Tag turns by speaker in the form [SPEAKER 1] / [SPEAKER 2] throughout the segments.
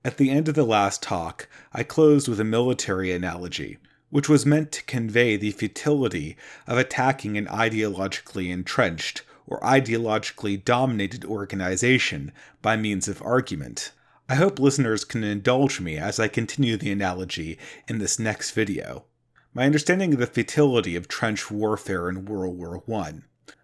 [SPEAKER 1] At the end of the last talk, I closed with a military analogy, which was meant to convey the futility of attacking an ideologically entrenched or ideologically dominated organization by means of argument. I hope listeners can indulge me as I continue the analogy in this next video. My understanding of the futility of trench warfare in World War I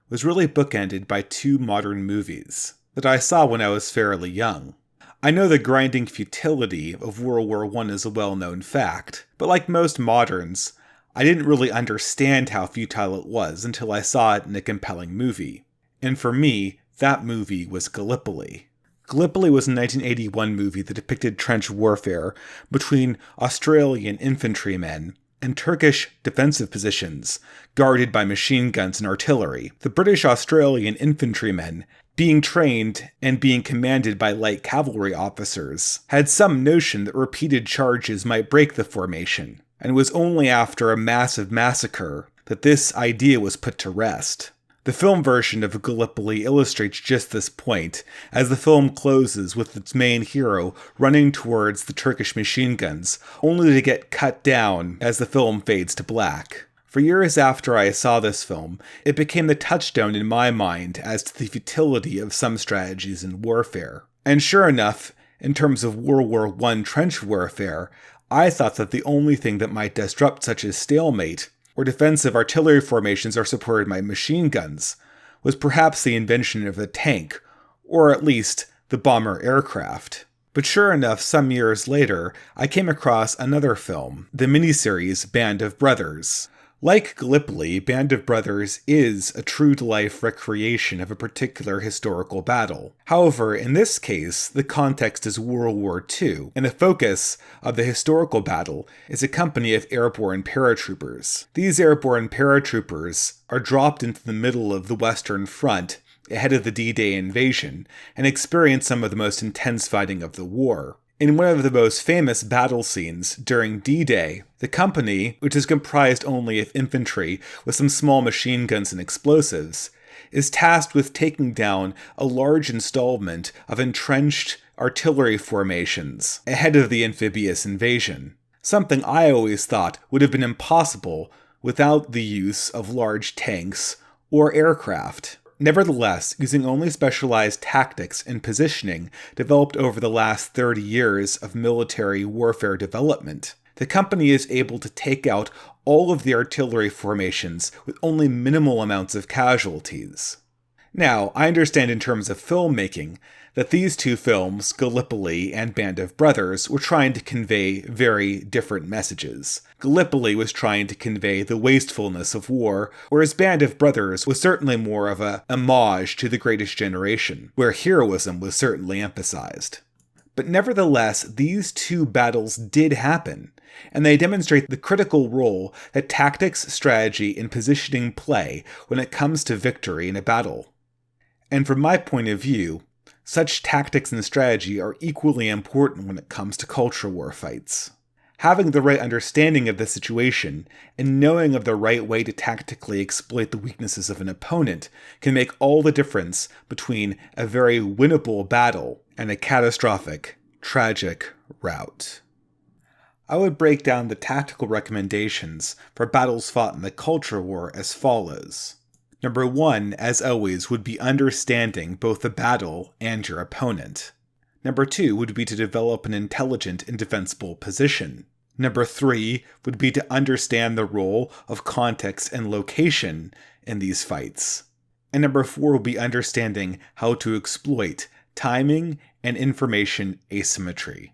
[SPEAKER 1] was really bookended by two modern movies that I saw when I was fairly young. I know the grinding futility of World War I is a well-known fact, but like most moderns, I didn't really understand how futile it was until I saw it in a compelling movie. And for me, that movie was Gallipoli. Gallipoli was a 1981 movie that depicted trench warfare between Australian infantrymen and Turkish defensive positions guarded by machine guns and artillery. The British Australian infantrymen, being trained and being commanded by light cavalry officers, had some notion that repeated charges might break the formation, and it was only after a massive massacre that this idea was put to rest. The film version of Gallipoli illustrates just this point, as the film closes with its main hero running towards the Turkish machine guns, only to get cut down as the film fades to black. For years after I saw this film, it became the touchstone in my mind as to the futility of some strategies in warfare. And sure enough, in terms of World War I trench warfare, I thought that the only thing that might disrupt such a stalemate, where defensive artillery formations are supported by machine guns, was perhaps the invention of the tank, or at least the bomber aircraft. But sure enough, some years later, I came across another film, the miniseries Band of Brothers. Like Gallipoli, Band of Brothers is a true-to-life recreation of a particular historical battle. However, in this case, the context is World War II, and the focus of the historical battle is a company of airborne paratroopers. These airborne paratroopers are dropped into the middle of the Western Front ahead of the D-Day invasion, and experience some of the most intense fighting of the war. In one of the most famous battle scenes during D-Day, the company, which is comprised only of infantry with some small machine guns and explosives, is tasked with taking down a large installment of entrenched artillery formations ahead of the amphibious invasion, something I always thought would have been impossible without the use of large tanks or aircraft. Nevertheless, using only specialized tactics and positioning developed over the last 30 years of military warfare development, the company is able to take out all of the artillery formations with only minimal amounts of casualties. Now, I understand in terms of filmmaking that these two films, Gallipoli and Band of Brothers, were trying to convey very different messages. Gallipoli was trying to convey the wastefulness of war, whereas Band of Brothers was certainly more of a homage to The Greatest Generation, where heroism was certainly emphasized. But nevertheless, these two battles did happen, and they demonstrate the critical role that tactics, strategy, and positioning play when it comes to victory in a battle. And from my point of view, such tactics and strategy are equally important when it comes to culture war fights. Having the right understanding of the situation and knowing of the right way to tactically exploit the weaknesses of an opponent can make all the difference between a very winnable battle and a catastrophic, tragic rout. I would break down the tactical recommendations for battles fought in the culture war as follows. Number 1, as always, would be understanding both the battle and your opponent. Number 2 would be to develop an intelligent and defensible position. Number 3 would be to understand the role of context and location in these fights. And number 4 would be understanding how to exploit timing and information asymmetry.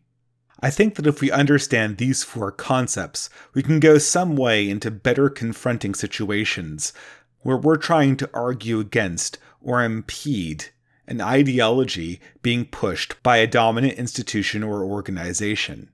[SPEAKER 1] I think that if we understand these 4 concepts, we can go some way into better confronting situations where we're trying to argue against or impede an ideology being pushed by a dominant institution or organization.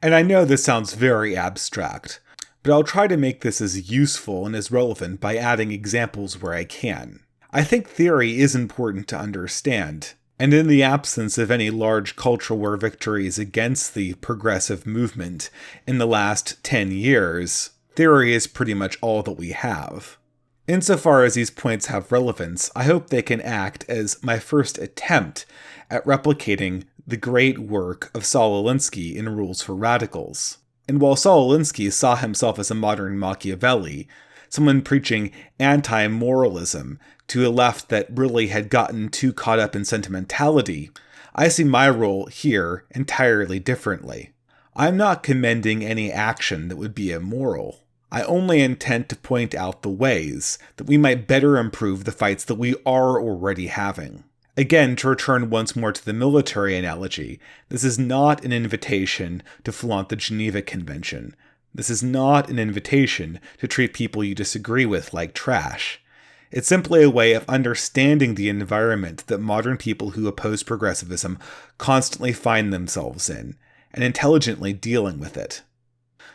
[SPEAKER 1] And I know this sounds very abstract, but I'll try to make this as useful and as relevant by adding examples where I can. I think theory is important to understand, and in the absence of any large cultural war victories against the progressive movement in the last 10 years, theory is pretty much all that we have. Insofar as these points have relevance, I hope they can act as my first attempt at replicating the great work of Saul Alinsky in Rules for Radicals. And while Saul Alinsky saw himself as a modern Machiavelli, someone preaching anti-moralism to a left that really had gotten too caught up in sentimentality, I see my role here entirely differently. I'm not commending any action that would be immoral. I only intend to point out the ways that we might better improve the fights that we are already having. Again, to return once more to the military analogy, this is not an invitation to flaunt the Geneva Convention. This is not an invitation to treat people you disagree with like trash. It's simply a way of understanding the environment that modern people who oppose progressivism constantly find themselves in, and intelligently dealing with it.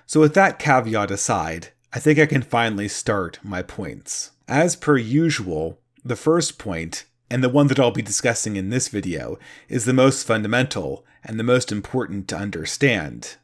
[SPEAKER 1] So with that caveat aside, I think I can finally start my points. As per usual, the first point, and the one that I'll be discussing in this video, is the most fundamental and the most important to understand.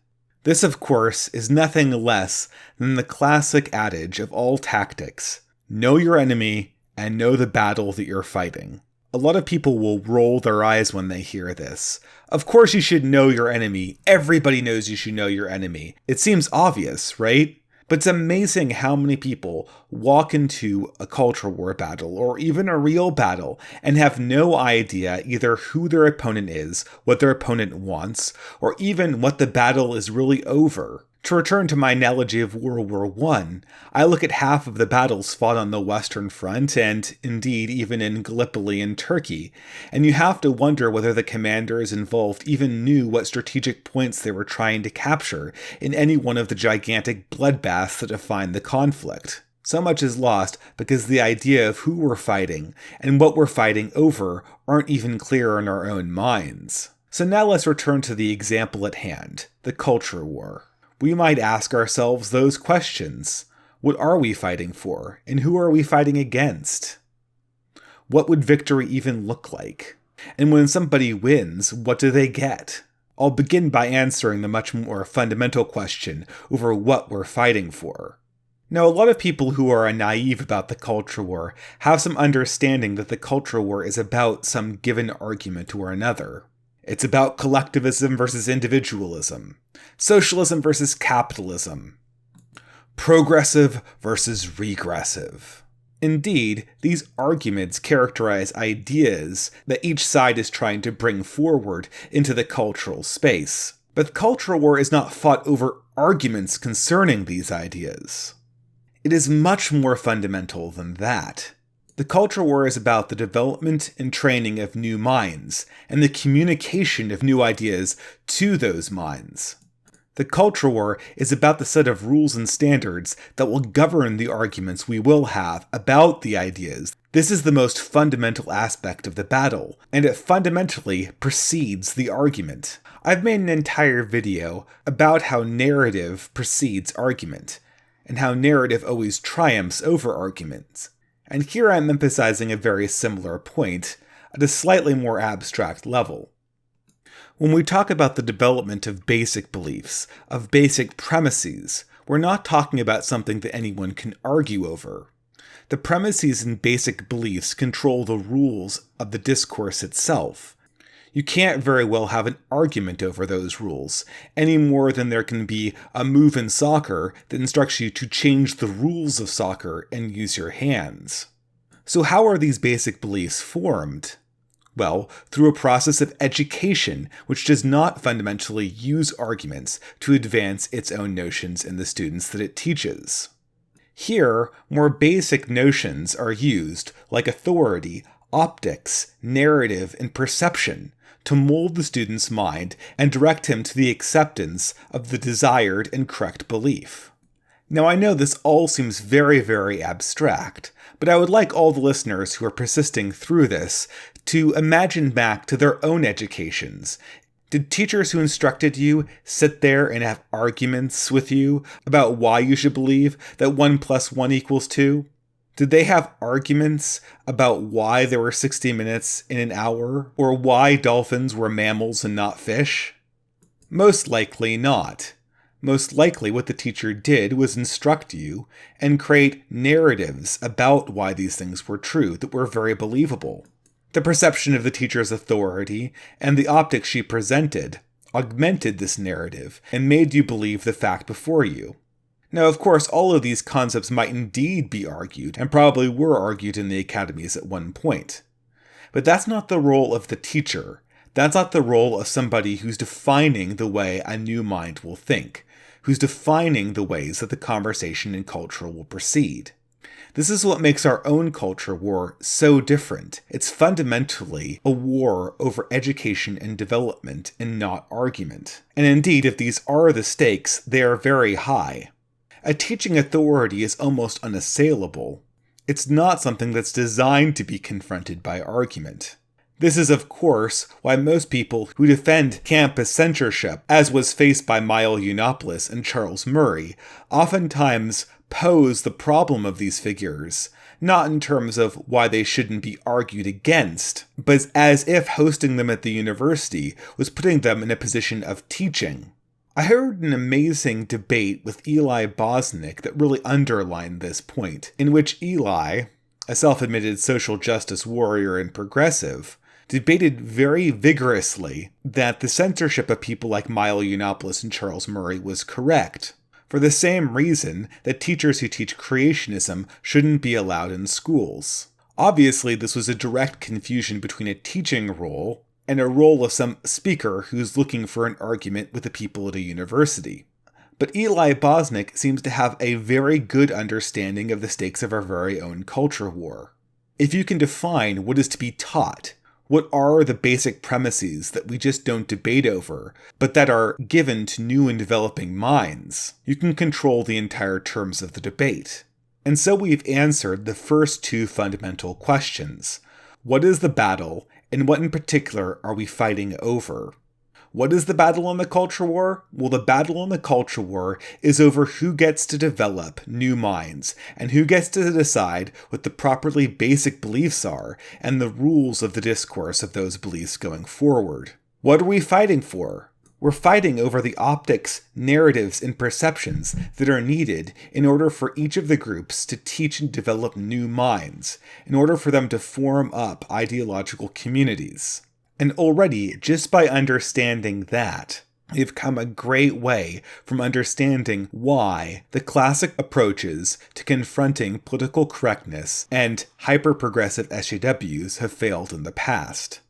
[SPEAKER 1] This, of course, is nothing less than the classic adage of all tactics: know your enemy and know the battle that you're fighting. A lot of people will roll their eyes when they hear this. Of course you should know your enemy. Everybody knows you should know your enemy. It seems obvious, right? But it's amazing how many people walk into a culture war battle or even a real battle and have no idea either who their opponent is, what their opponent wants, or even what the battle is really over. To return to my analogy of World War I look at half of the battles fought on the Western Front, and indeed even in Gallipoli in Turkey, and you have to wonder whether the commanders involved even knew what strategic points they were trying to capture in any one of the gigantic bloodbaths that defined the conflict. So much is lost because the idea of who we're fighting and what we're fighting over aren't even clear in our own minds. So now let's return to the example at hand, the culture war. We might ask ourselves those questions. What are we fighting for, and who are we fighting against? What would victory even look like? And when somebody wins, what do they get? I'll begin by answering the much more fundamental question over what we're fighting for. Now, a lot of people who are naive about the culture war have some understanding that the culture war is about some given argument or another. It's about collectivism versus individualism, socialism versus capitalism, progressive versus regressive. Indeed, these arguments characterize ideas that each side is trying to bring forward into the cultural space. But the cultural war is not fought over arguments concerning these ideas. It is much more fundamental than that. The culture war is about the development and training of new minds, and the communication of new ideas to those minds. The culture war is about the set of rules and standards that will govern the arguments we will have about the ideas. This is the most fundamental aspect of the battle, and it fundamentally precedes the argument. I've made an entire video about how narrative precedes argument, and how narrative always triumphs over arguments. And here I'm emphasizing a very similar point, at a slightly more abstract level. When we talk about the development of basic beliefs, of basic premises, we're not talking about something that anyone can argue over. The premises and basic beliefs control the rules of the discourse itself. You can't very well have an argument over those rules, any more than there can be a move in soccer that instructs you to change the rules of soccer and use your hands. So how are these basic beliefs formed? Well, through a process of education, which does not fundamentally use arguments to advance its own notions in the students that it teaches. Here, more basic notions are used, like authority, optics, narrative, and perception, to mold the student's mind and direct him to the acceptance of the desired and correct belief. Now, I know this all seems very, very abstract, but I would like all the listeners who are persisting through this to imagine back to their own educations. Did teachers who instructed you sit there and have arguments with you about why you should believe that 1 + 1 = 2? Did they have arguments about why there were 60 minutes in an hour, or why dolphins were mammals and not fish? Most likely not. Most likely what the teacher did was instruct you and create narratives about why these things were true that were very believable. The perception of the teacher's authority and the optics she presented augmented this narrative and made you believe the fact before you. Now, of course, all of these concepts might indeed be argued, and probably were argued in the academies at one point. But that's not the role of the teacher. That's not the role of somebody who's defining the way a new mind will think, who's defining the ways that the conversation and culture will proceed. This is what makes our own culture war so different. It's fundamentally a war over education and development and not argument. And indeed, if these are the stakes, they are very high. A teaching authority is almost unassailable. It's not something that's designed to be confronted by argument. This is, of course, why most people who defend campus censorship, as was faced by Milo Yiannopoulos and Charles Murray, oftentimes pose the problem of these figures, not in terms of why they shouldn't be argued against, but as if hosting them at the university was putting them in a position of teaching. I heard an amazing debate with Eli Bosnick that really underlined this point, in which Eli, a self-admitted social justice warrior and progressive, debated very vigorously that the censorship of people like Milo Yiannopoulos and Charles Murray was correct, for the same reason that teachers who teach creationism shouldn't be allowed in schools. Obviously, this was a direct confusion between a teaching role and a role of some speaker who's looking for an argument with the people at a university. But Eli Bosnick seems to have a very good understanding of the stakes of our very own culture war. If you can define what is to be taught, what are the basic premises that we just don't debate over, but that are given to new and developing minds, you can control the entire terms of the debate. And so we've answered the first two fundamental questions. What is the battle, and what in particular are we fighting over? What is the battle in the culture war? Well, the battle in the culture war is over who gets to develop new minds, and who gets to decide what the properly basic beliefs are, and the rules of the discourse of those beliefs going forward. What are we fighting for? We're fighting over the optics, narratives, and perceptions that are needed in order for each of the groups to teach and develop new minds, in order for them to form up ideological communities. And already, just by understanding that, we've come a great way from understanding why the classic approaches to confronting political correctness and hyper-progressive SJWs have failed in the past.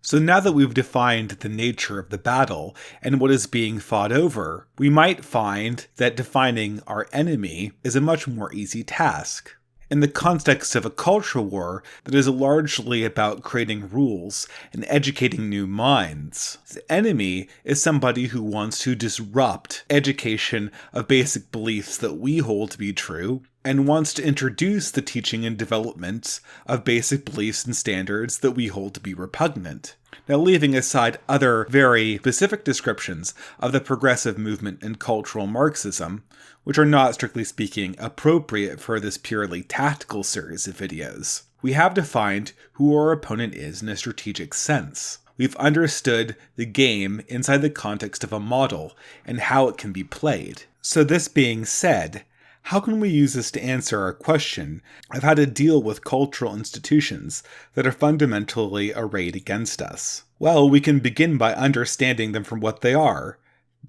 [SPEAKER 1] So now that we've defined the nature of the battle and what is being fought over, we might find that defining our enemy is a much more easy task. In the context of a culture war that is largely about creating rules and educating new minds, the enemy is somebody who wants to disrupt education of basic beliefs that we hold to be true, and wants to introduce the teaching and development of basic beliefs and standards that we hold to be repugnant. Now, leaving aside other very specific descriptions of the progressive movement and cultural Marxism, which are not, strictly speaking, appropriate for this purely tactical series of videos, we have defined who our opponent is in a strategic sense. We've understood the game inside the context of a model and how it can be played. So this being said, how can we use this to answer our question of how to deal with cultural institutions that are fundamentally arrayed against us? Well, we can begin by understanding them from what they are.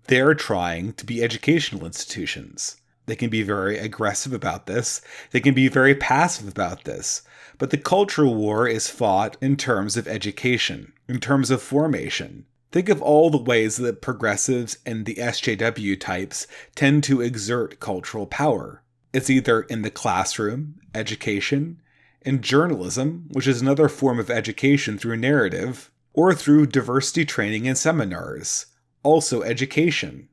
[SPEAKER 1] They're trying to be educational institutions. They can be very aggressive about this. They can be very passive about this. But the cultural war is fought in terms of education, in terms of formation. Think of all the ways that progressives and the SJW types tend to exert cultural power. It's either in the classroom, education, in journalism, which is another form of education through narrative, or through diversity training and seminars, also education.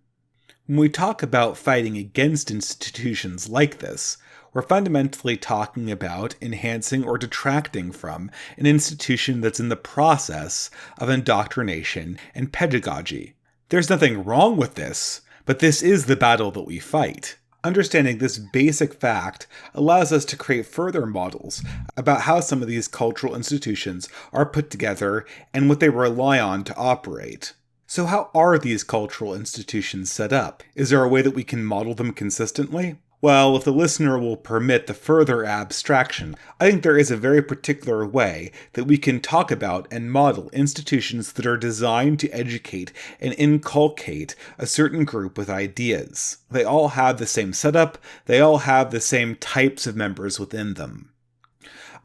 [SPEAKER 1] When we talk about fighting against institutions like this, we're fundamentally talking about enhancing or detracting from an institution that's in the process of indoctrination and pedagogy. There's nothing wrong with this, but this is the battle that we fight. Understanding this basic fact allows us to create further models about how some of these cultural institutions are put together and what they rely on to operate. So how are these cultural institutions set up? Is there a way that we can model them consistently? Well, if the listener will permit the further abstraction, I think there is a very particular way that we can talk about and model institutions that are designed to educate and inculcate a certain group with ideas. They all have the same setup, they all have the same types of members within them.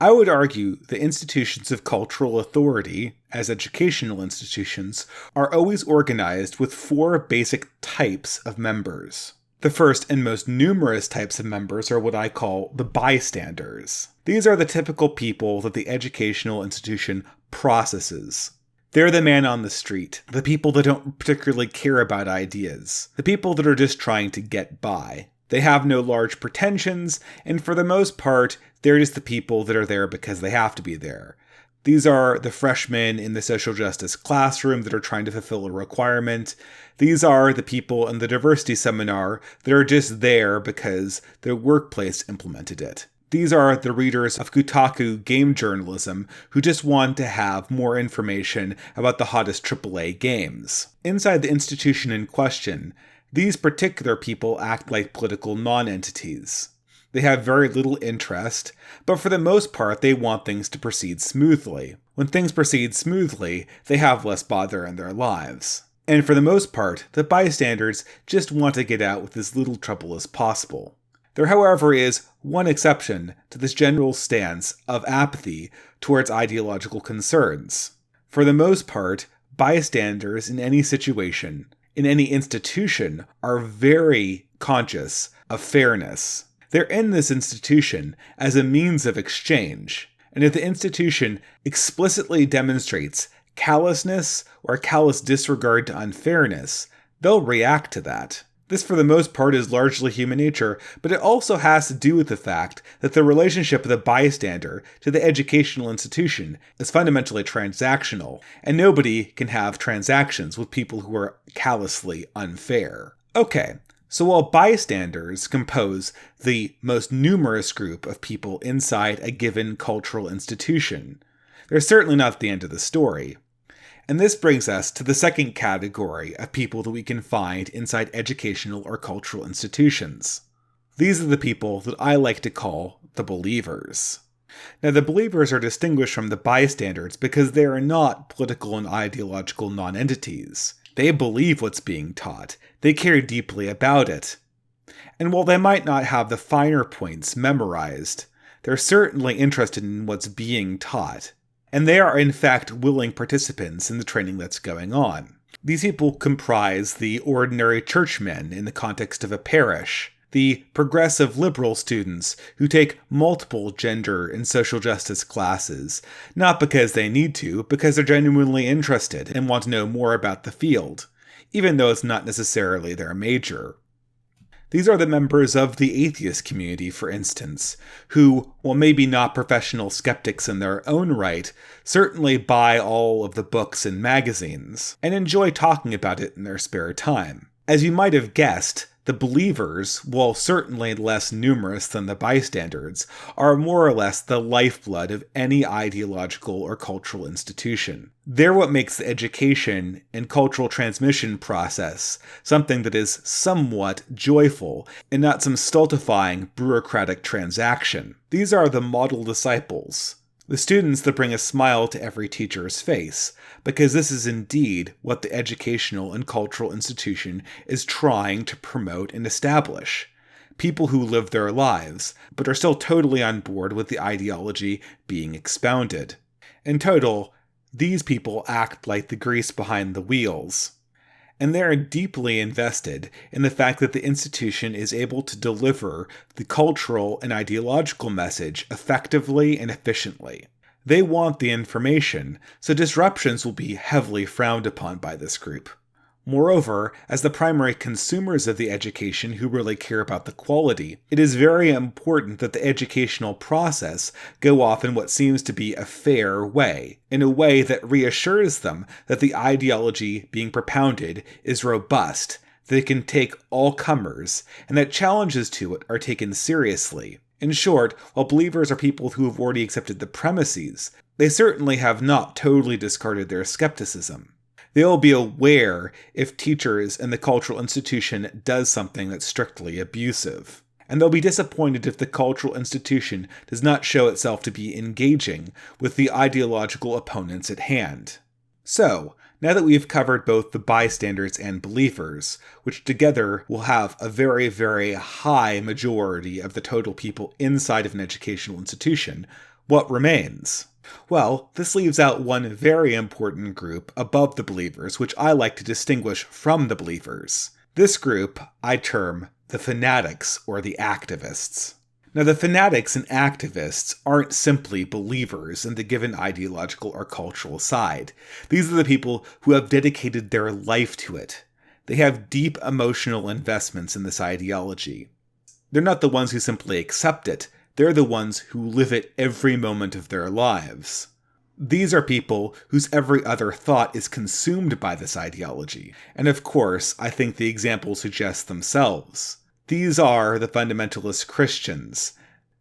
[SPEAKER 1] I would argue that institutions of cultural authority, as educational institutions, are always organized with 4 basic types of members. The first and most numerous types of members are what I call the bystanders. These are the typical people that the educational institution processes. They're the man on the street, the people that don't particularly care about ideas, the people that are just trying to get by. They have no large pretensions, and for the most part, they're just the people that are there because they have to be there. These are the freshmen in the social justice classroom that are trying to fulfill a requirement. These are the people in the diversity seminar that are just there because their workplace implemented it. These are the readers of Kotaku game journalism who just want to have more information about the hottest AAA games. Inside the institution in question, these particular people act like political non-entities. They have very little interest, but for the most part they want things to proceed smoothly. When things proceed smoothly, they have less bother in their lives. And for the most part, the bystanders just want to get out with as little trouble as possible. There, however, is one exception to this general stance of apathy towards ideological concerns. For the most part, bystanders in any situation, in any institution, are very conscious of fairness. They're in this institution as a means of exchange, and if the institution explicitly demonstrates callousness or callous disregard to unfairness, they'll react to that. This, for the most part, is largely human nature, but it also has to do with the fact that the relationship of the bystander to the educational institution is fundamentally transactional, and nobody can have transactions with people who are callously unfair. Okay. So while bystanders compose the most numerous group of people inside a given cultural institution, they're certainly not the end of the story. And this brings us to the second category of people that we can find inside educational or cultural institutions. These are the people that I like to call the believers. Now, the believers are distinguished from the bystanders because they are not political and ideological non-entities. They believe what's being taught. They care deeply about it. And while they might not have the finer points memorized, they're certainly interested in what's being taught. And they are in fact willing participants in the training that's going on. These people comprise the ordinary churchmen in the context of a parish, the progressive liberal students who take multiple gender and social justice classes, not because they need to, because they're genuinely interested and want to know more about the field, even though it's not necessarily their major. These are the members of the atheist community, for instance, who, while maybe not professional skeptics in their own right, certainly buy all of the books and magazines, and enjoy talking about it in their spare time. As you might have guessed, the believers, while certainly less numerous than the bystanders, are more or less the lifeblood of any ideological or cultural institution. They're what makes the education and cultural transmission process something that is somewhat joyful and not some stultifying bureaucratic transaction. These are the model disciples, the students that bring a smile to every teacher's face, because this is indeed what the educational and cultural institution is trying to promote and establish. People who live their lives, but are still totally on board with the ideology being expounded. In total, these people act like the grease behind the wheels. And they are deeply invested in the fact that the institution is able to deliver the cultural and ideological message effectively and efficiently. They want the information, so disruptions will be heavily frowned upon by this group. Moreover, as the primary consumers of the education who really care about the quality, it is very important that the educational process go off in what seems to be a fair way, in a way that reassures them that the ideology being propounded is robust, that it can take all comers, and that challenges to it are taken seriously. In short, while believers are people who have already accepted the premises, they certainly have not totally discarded their skepticism. They'll be aware if teachers and the cultural institution does something that's strictly abusive. and they'll be disappointed if the cultural institution does not show itself to be engaging with the ideological opponents at hand. So, now that we've covered both the bystanders and believers, which together will have a very, very high majority of the total people inside of an educational institution, what remains? Well, this leaves out one very important group above the believers, which I like to distinguish from the believers. This group I term the fanatics or the activists. Now, the fanatics and activists aren't simply believers in the given ideological or cultural side. These are the people who have dedicated their life to it. They have deep emotional investments in this ideology. They're not the ones who simply accept it, they're the ones who live it every moment of their lives. These are people whose every other thought is consumed by this ideology. And of course, I think the examples suggest themselves. These are the fundamentalist Christians.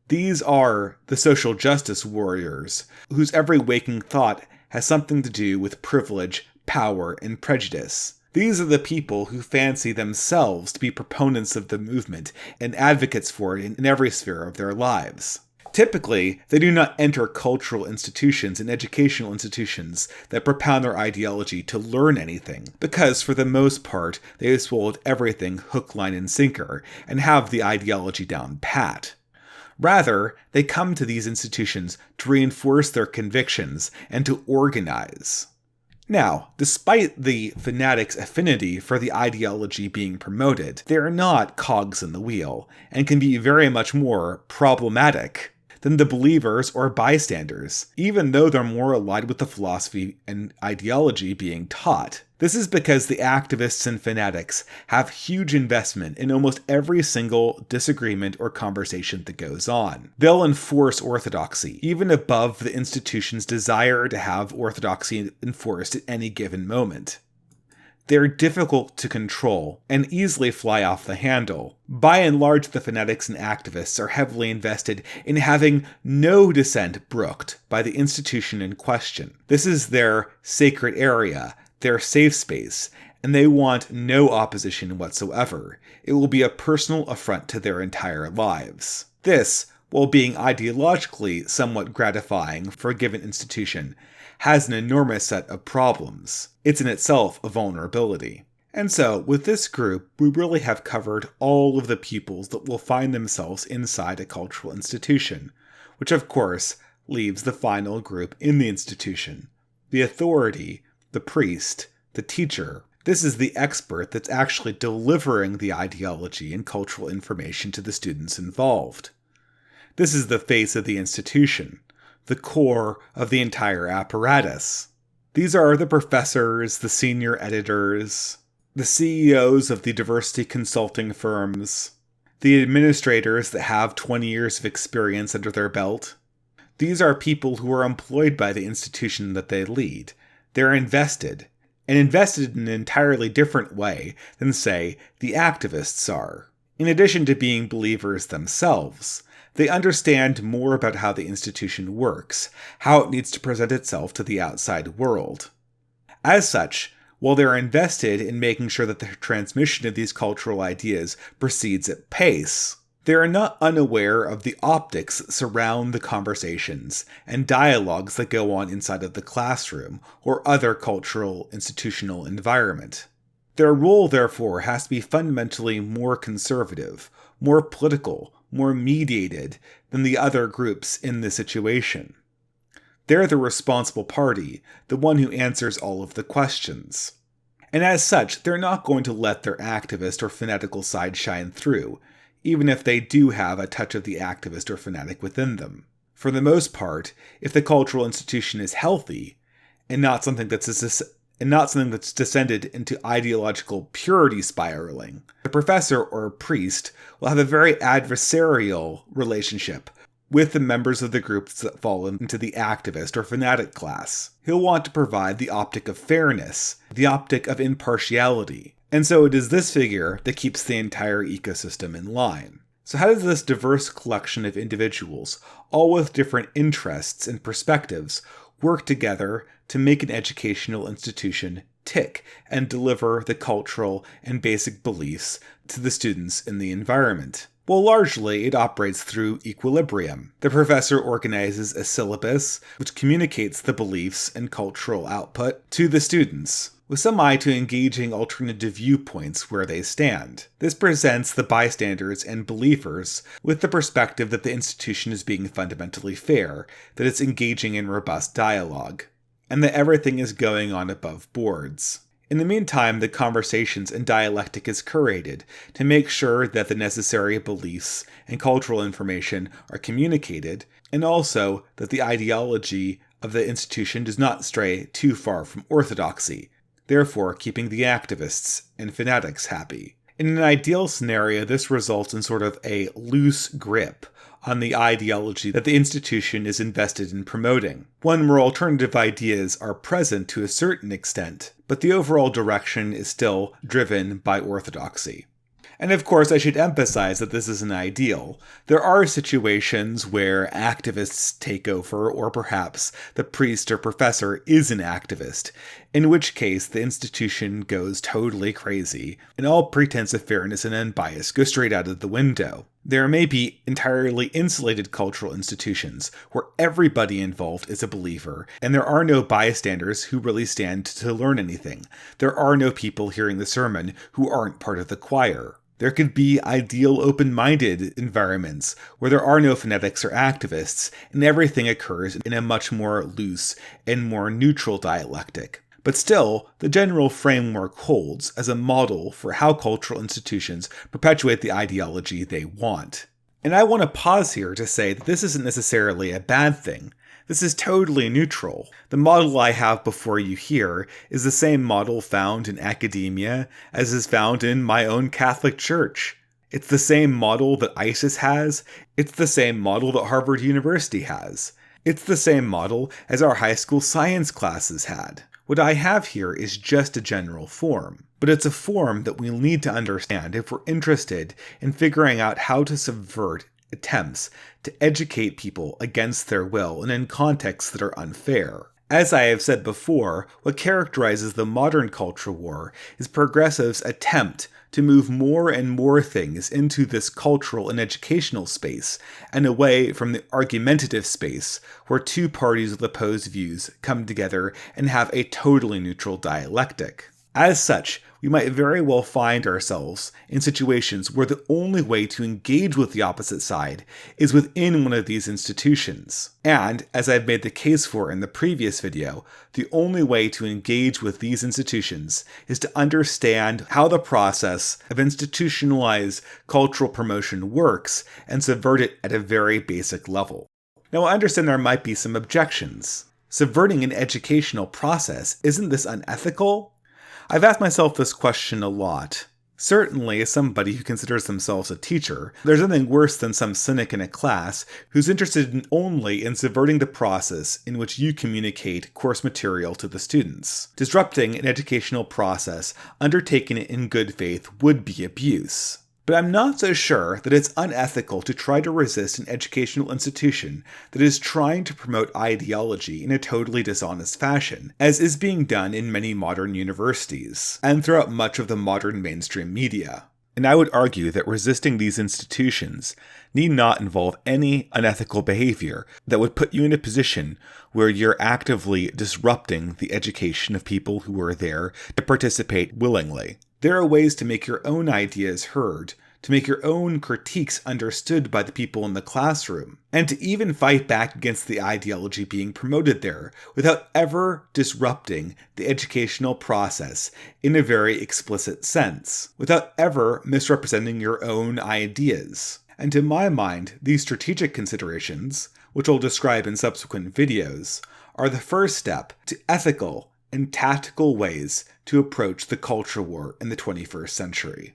[SPEAKER 1] These are the social justice warriors, whose every waking thought has something to do with privilege, power, and prejudice. These are the people who fancy themselves to be proponents of the movement and advocates for it in every sphere of their lives. Typically, they do not enter cultural institutions and educational institutions that propound their ideology to learn anything, because for the most part, they have swallowed everything hook, line, and sinker, and have the ideology down pat. Rather, they come to these institutions to reinforce their convictions and to organize. Now, despite the fanatics' affinity for the ideology being promoted, they are not cogs in the wheel, and can be very much more problematic than the believers or bystanders, even though they're more aligned with the philosophy and ideology being taught. This is because the activists and fanatics have huge investment in almost every single disagreement or conversation that goes on. They'll enforce orthodoxy, even above the institution's desire to have orthodoxy enforced at any given moment. They're difficult to control and easily fly off the handle. By and large, the fanatics and activists are heavily invested in having no dissent brooked by the institution in question. This is their sacred area, their safe space, and they want no opposition whatsoever. It will be a personal affront to their entire lives. This, while being ideologically somewhat gratifying for a given institution, has an enormous set of problems. It's in itself a vulnerability. And so, with this group, we really have covered all of the pupils that will find themselves inside a cultural institution, which of course leaves the final group in the institution. The authority, the priest, the teacher. This is the expert that's actually delivering the ideology and cultural information to the students involved. This is the face of the institution, the core of the entire apparatus. These are the professors, the senior editors, the CEOs of the diversity consulting firms, the administrators that have 20 years of experience under their belt. These are people who are employed by the institution that they lead. They're invested, and invested in an entirely different way than, say, the activists are. In addition to being believers themselves, they understand more about how the institution works, how it needs to present itself to the outside world. As such, while they're invested in making sure that the transmission of these cultural ideas proceeds at pace, they are not unaware of the optics that surround the conversations and dialogues that go on inside of the classroom or other cultural institutional environment. Their role, therefore, has to be fundamentally more conservative, more political, more mediated than the other groups in the situation. They're the responsible party, the one who answers all of the questions. And as such, they're not going to let their activist or fanatical side shine through, even if they do have a touch of the activist or fanatic within them. For the most part, if the cultural institution is healthy, and not something that's descended into ideological purity spiraling, the professor or priest will have a very adversarial relationship with the members of the groups that fall into the activist or fanatic class. He'll want to provide the optic of fairness, the optic of impartiality, and so it is this figure that keeps the entire ecosystem in line. So how does this diverse collection of individuals, all with different interests and perspectives, work together to make an educational institution tick and deliver the cultural and basic beliefs to the students in the environment? Well, largely, it operates through equilibrium. The professor organizes a syllabus which communicates the beliefs and cultural output to the students, with some eye to engaging alternative viewpoints where they stand. This presents the bystanders and believers with the perspective that the institution is being fundamentally fair, that it's engaging in robust dialogue, and that everything is going on above boards. In the meantime, the conversations and dialectic is curated to make sure that the necessary beliefs and cultural information are communicated, and also that the ideology of the institution does not stray too far from orthodoxy, therefore keeping the activists and fanatics happy. In an ideal scenario, this results in sort of a loose grip on the ideology that the institution is invested in promoting, one where alternative ideas are present to a certain extent, but the overall direction is still driven by orthodoxy. And of course, I should emphasize that this isn't ideal. There are situations where activists take over, or perhaps the priest or professor is an activist, in which case the institution goes totally crazy, and all pretense of fairness and unbias go straight out of the window. There may be entirely insulated cultural institutions where everybody involved is a believer, and there are no bystanders who really stand to learn anything. There are no people hearing the sermon who aren't part of the choir. There could be ideal open-minded environments where there are no fanatics or activists, and everything occurs in a much more loose and more neutral dialectic. But still, the general framework holds as a model for how cultural institutions perpetuate the ideology they want. And I want to pause here to say that this isn't necessarily a bad thing. This is totally neutral. The model I have before you here is the same model found in academia as is found in my own Catholic Church. It's the same model that ISIS has. It's the same model that Harvard University has. It's the same model as our high school science classes had. What I have here is just a general form, but it's a form that we'll need to understand if we're interested in figuring out how to subvert attempts to educate people against their will and in contexts that are unfair. As I have said before, what characterizes the modern culture war is progressives' attempt to move more and more things into this cultural and educational space and away from the argumentative space where two parties with opposed views come together and have a totally neutral dialectic. As such, we might very well find ourselves in situations where the only way to engage with the opposite side is within one of these institutions. And, as I've made the case for in the previous video, the only way to engage with these institutions is to understand how the process of institutionalized cultural promotion works and subvert it at a very basic level. Now, I understand there might be some objections. Subverting an educational process, isn't this unethical? I've asked myself this question a lot. Certainly, as somebody who considers themselves a teacher, there's nothing worse than some cynic in a class who's interested only in subverting the process in which you communicate course material to the students. Disrupting an educational process undertaken in good faith would be abuse. But I'm not so sure that it's unethical to try to resist an educational institution that is trying to promote ideology in a totally dishonest fashion, as is being done in many modern universities, and throughout much of the modern mainstream media. And I would argue that resisting these institutions need not involve any unethical behavior that would put you in a position where you're actively disrupting the education of people who are there to participate willingly. There are ways to make your own ideas heard, to make your own critiques understood by the people in the classroom, and to even fight back against the ideology being promoted there without ever disrupting the educational process in a very explicit sense, without ever misrepresenting your own ideas. And to my mind, these strategic considerations, which I'll describe in subsequent videos, are the first step to ethical and tactical ways to approach the culture war in the 21st century.